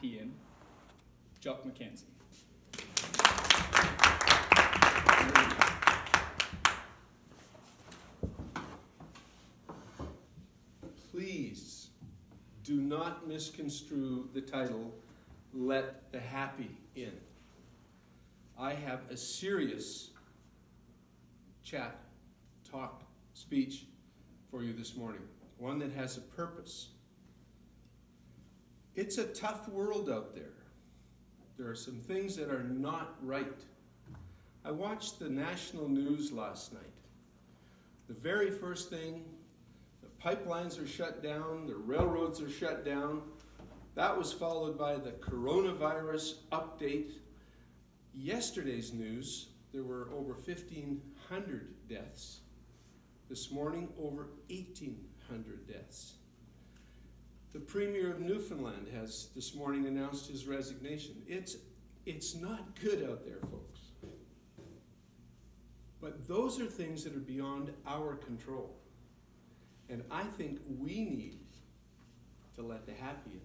happy in, Jock McKenzie. Please do not misconstrue the title, Let the Happy In. I have a serious chat, talk, speech for you this morning. One that has a purpose. It's a tough world out there. There are some things that are not right. I watched the national news last night. The very first thing, the pipelines are shut down, the railroads are shut down. That was followed by the coronavirus update. Yesterday's news, there were over 1,500 deaths. This morning, over 1,800 deaths. The Premier of Newfoundland has this morning announced his resignation. It's not good out there, folks. But those are things that are beyond our control. And I think we need to let the happy in.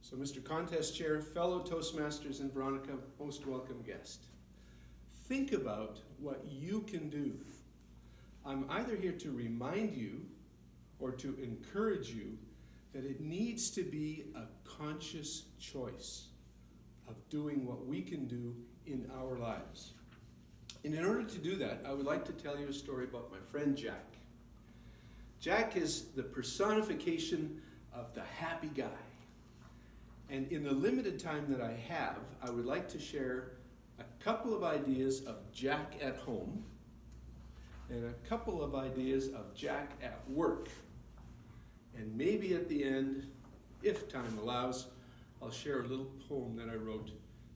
So, Mr. Contest Chair, fellow Toastmasters, and Veronica, most welcome guest. Think about what you can do. I'm either here to remind you or to encourage you that it needs to be a conscious choice of doing what we can do in our lives. And in order to do that, I would like to tell you a story about my friend Jack. Jack is the personification of the happy guy. And in the limited time that I have, I would like to share a couple of ideas of Jack at home and a couple of ideas of Jack at work. And maybe at the end, if time allows, I'll share a little poem that I wrote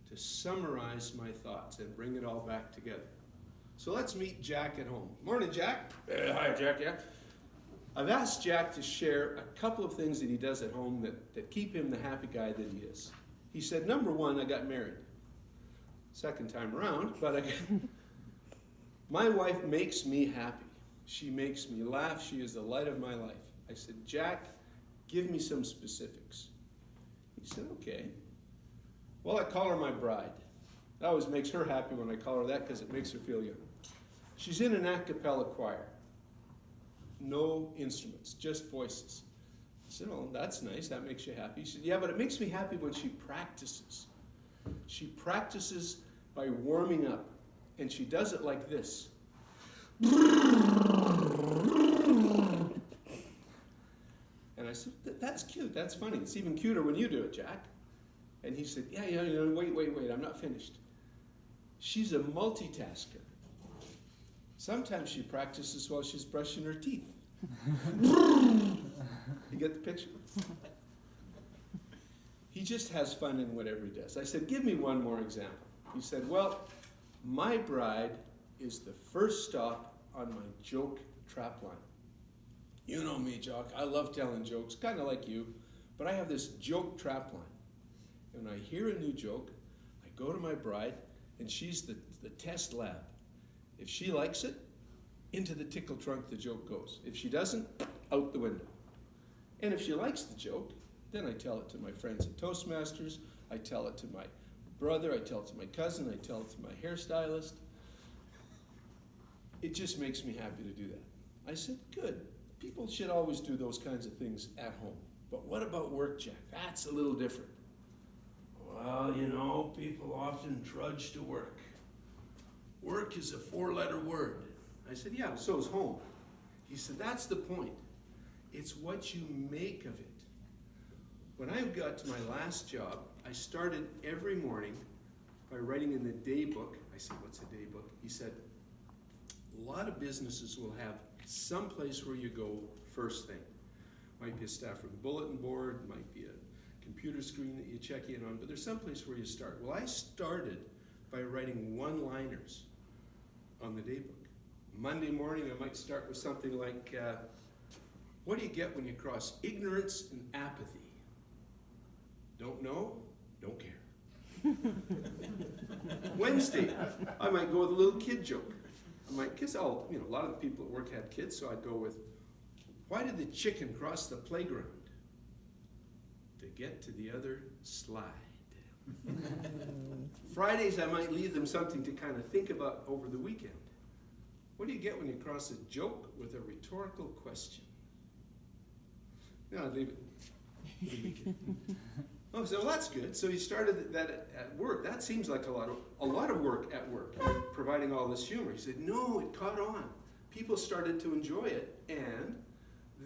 to summarize my thoughts and bring it all back together. So let's meet Jack at home. Morning, Jack. Hi, Jack, yeah. I've asked Jack to share a couple of things that he does at home that keep him the happy guy that he is. He said, number one, I got married. Second time around, but my wife makes me happy. She makes me laugh. She is the light of my life. I said, Jack, give me some specifics. He said, okay. Well, I call her my bride. That always makes her happy when I call her that because it makes her feel young. She's in an a cappella choir. No instruments, just voices. I said, oh, that's nice. That makes you happy. She said, yeah, but it makes me happy when she practices. She practices by warming up, and she does it like this. And I said, that's cute, that's funny. It's even cuter when you do it, Jack. And he said, yeah, wait, I'm not finished. She's a multitasker. Sometimes she practices while she's brushing her teeth. You get the picture? He just has fun in whatever he does. I said, give me one more example. He said, well, my bride is the first stop on my joke trap line. You know me, Jock. I love telling jokes, kind of like you, but I have this joke trap line. And when I hear a new joke, I go to my bride, and she's the test lab. If she likes it, into the tickle trunk the joke goes. If she doesn't, out the window. And if she likes the joke, then I tell it to my friends at Toastmasters, I tell it to my brother, I tell it to my cousin, I tell it to my hairstylist. It just makes me happy to do that. I said, good. People should always do those kinds of things at home. But what about work, Jack? That's a little different. Well, you know, people often trudge to work. Work is a 4-letter word. I said, yeah, so is home. He said, that's the point. It's what you make of it. When I got to my last job, I started every morning by writing in the day book. I said, what's a day book? He said, a lot of businesses will have some place where you go first thing. Might be a staff room bulletin board, might be a computer screen that you check in on, but there's some place where you start. Well, I started by writing one-liners on the day book. Monday morning, I might start with something like, what do you get when you cross ignorance and apathy? Don't know, don't care. Wednesday, I might go with a little kid joke. I might, because a lot of the people at work had kids, so I'd go with, why did the chicken cross the playground? to get to the other slide. Fridays, I might leave them something to kind of think about over the weekend. What do you get when you cross a joke with a rhetorical question? No, I'd leave it for the weekend. Oh, so that's good. So you started that at work. That seems like a lot of work at work, providing all this humor. He said, no, it caught on. People started to enjoy it, and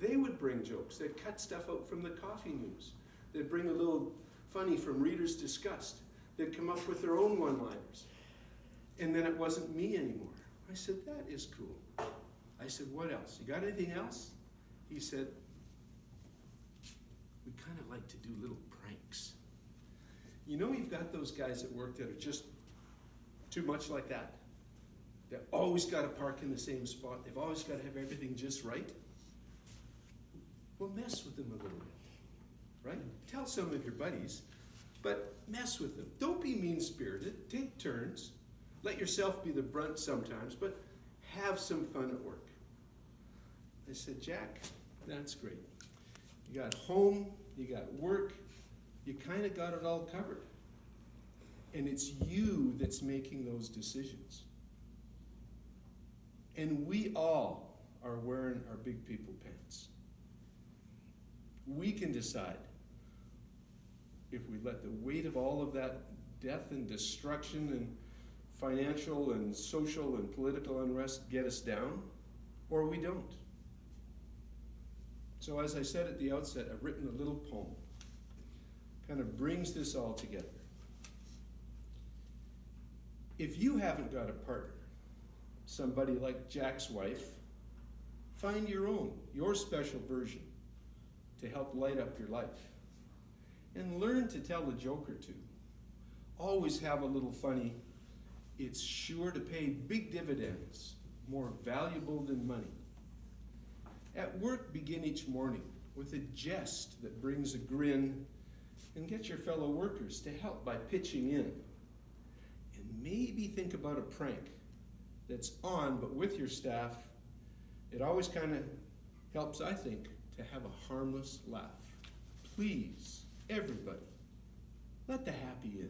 they would bring jokes. They'd cut stuff out from the coffee news. They'd bring a little funny from Reader's Disgust. They'd come up with their own one-liners. And then it wasn't me anymore. I said, that is cool. I said, what else? You got anything else? He said, we kind of like to do little pranks. You know, you've got those guys at work that are just too much like that. They've always got to park in the same spot. They've always got to have everything just right. Well, mess with them a little bit, right? Tell some of your buddies, but mess with them. Don't be mean-spirited. Take turns. Let yourself be the brunt sometimes, but have some fun at work. I said, Jack, that's great. You got home, you got work, you kind of got it all covered. And it's you that's making those decisions. And we all are wearing our big people pants. We can decide if we let the weight of all of that death and destruction and financial and social and political unrest get us down, or we don't. So as I said at the outset, I've written a little poem. Kind of brings this all together. If you haven't got a partner, somebody like Jack's wife, find your own, your special version to help light up your life. And learn to tell a joke or two. Always have a little funny, it's sure to pay big dividends, more valuable than money. At work, begin each morning with a jest that brings a grin, and get your fellow workers to help by pitching in. And maybe think about a prank that's on, but with your staff. It always kind of helps, I think, to have a harmless laugh. Please, everybody, let the happy in.